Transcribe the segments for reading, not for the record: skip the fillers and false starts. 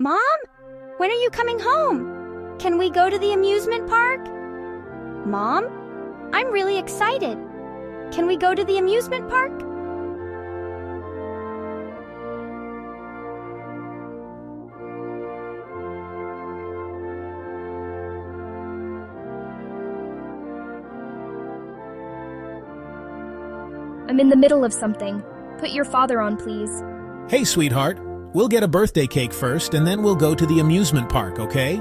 Mom? When are you coming home? Can we go to the amusement park? Mom? I'm really excited. Can we go to the amusement park? I'm in the middle of something. Put your father on, please. Hey, sweetheart. We'll get a birthday cake first, and then we'll go to the amusement park, okay?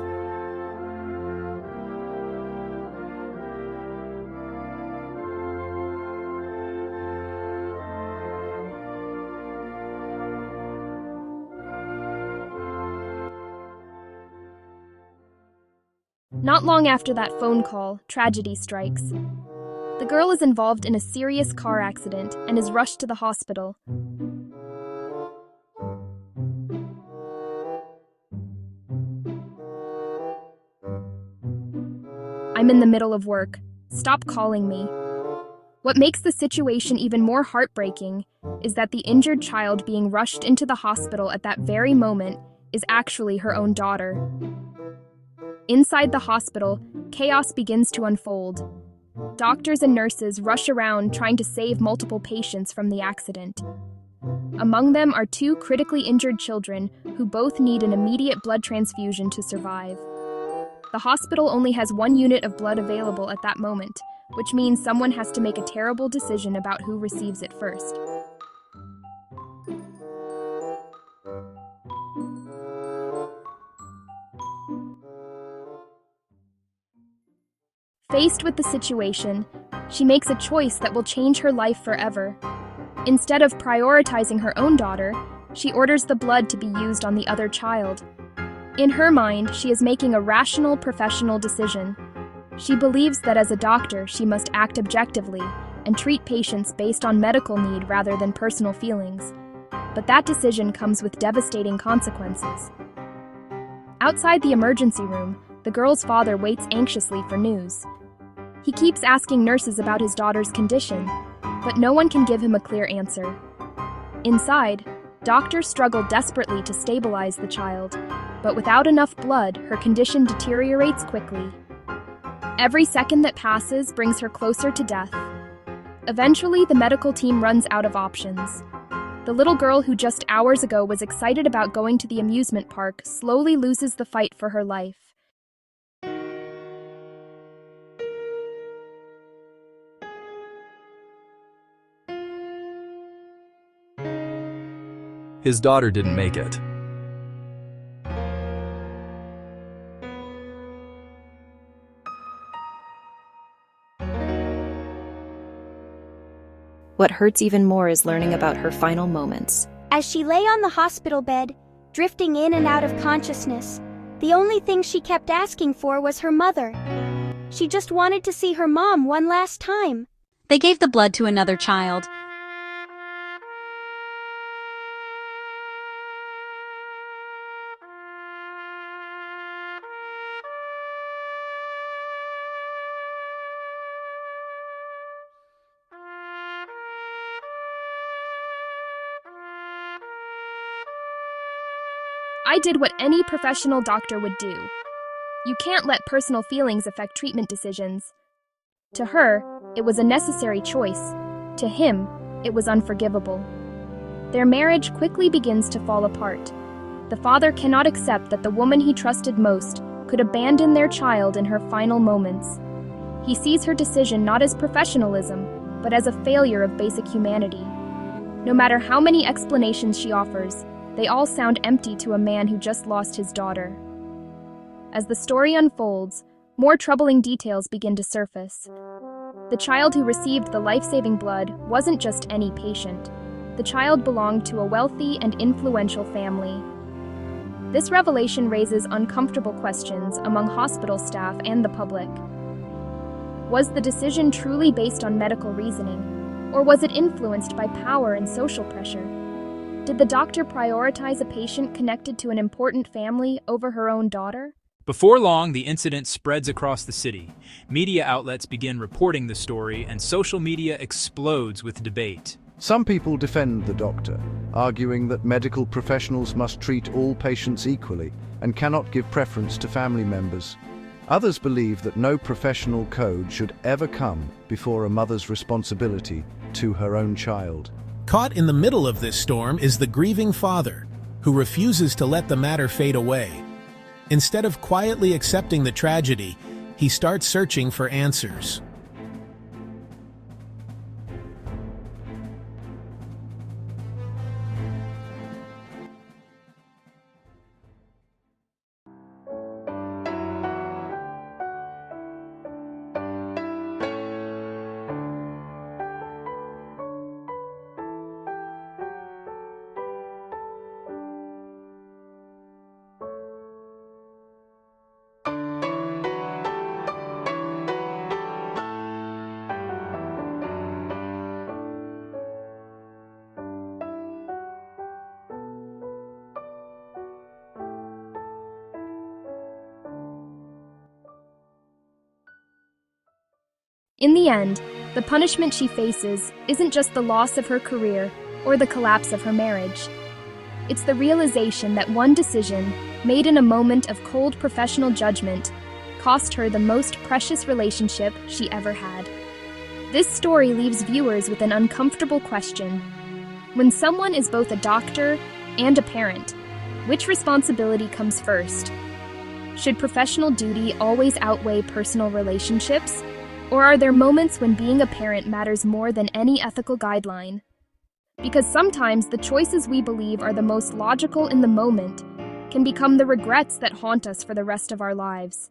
Not long after that phone call, tragedy strikes. The girl is involved in a serious car accident and is rushed to the hospital. I'm in the middle of work. Stop calling me. What makes the situation even more heartbreaking is that the injured child being rushed into the hospital at that very moment is actually her own daughter. Inside the hospital, chaos begins to unfold. Doctors and nurses rush around trying to save multiple patients from the accident. Among them are two critically injured children who both need an immediate blood transfusion to survive. The hospital only has 1 unit of blood available at that moment, which means someone has to make a terrible decision about who receives it first. Faced with the situation, she makes a choice that will change her life forever. Instead of prioritizing her own daughter, she orders the blood to be used on the other child. In her mind, she is making a rational, professional decision. She believes that as a doctor, she must act objectively and treat patients based on medical need rather than personal feelings. But that decision comes with devastating consequences. Outside the emergency room, the girl's father waits anxiously for news. He keeps asking nurses about his daughter's condition, but no one can give him a clear answer. Inside, doctors struggle desperately to stabilize the child, but without enough blood, her condition deteriorates quickly. Every second that passes brings her closer to death. Eventually, the medical team runs out of options. The little girl who just hours ago was excited about going to the amusement park slowly loses the fight for her life. His daughter didn't make it. What hurts even more is learning about her final moments. As she lay on the hospital bed, drifting in and out of consciousness, the only thing she kept asking for was her mother. She just wanted to see her mom one last time. They gave the blood to another child. I did what any professional doctor would do. You can't let personal feelings affect treatment decisions. To her, it was a necessary choice. To him, it was unforgivable. Their marriage quickly begins to fall apart. The father cannot accept that the woman he trusted most could abandon their child in her final moments. He sees her decision not as professionalism, but as a failure of basic humanity. No matter how many explanations she offers, they all sound empty to a man who just lost his daughter. As the story unfolds, more troubling details begin to surface. The child who received the life-saving blood wasn't just any patient. The child belonged to a wealthy and influential family. This revelation raises uncomfortable questions among hospital staff and the public. Was the decision truly based on medical reasoning, or was it influenced by power and social pressure? Did the doctor prioritize a patient connected to an important family over her own daughter? Before long, the incident spreads across the city. Media outlets begin reporting the story, and social media explodes with debate. Some people defend the doctor, arguing that medical professionals must treat all patients equally and cannot give preference to family members. Others believe that no professional code should ever come before a mother's responsibility to her own child. Caught in the middle of this storm is the grieving father, who refuses to let the matter fade away. Instead of quietly accepting the tragedy, he starts searching for answers. In the end, the punishment she faces isn't just the loss of her career or the collapse of her marriage. It's the realization that one decision, made in a moment of cold professional judgment, cost her the most precious relationship she ever had. This story leaves viewers with an uncomfortable question. When someone is both a doctor and a parent, which responsibility comes first? Should professional duty always outweigh personal relationships? Or are there moments when being a parent matters more than any ethical guideline? Because sometimes the choices we believe are the most logical in the moment can become the regrets that haunt us for the rest of our lives.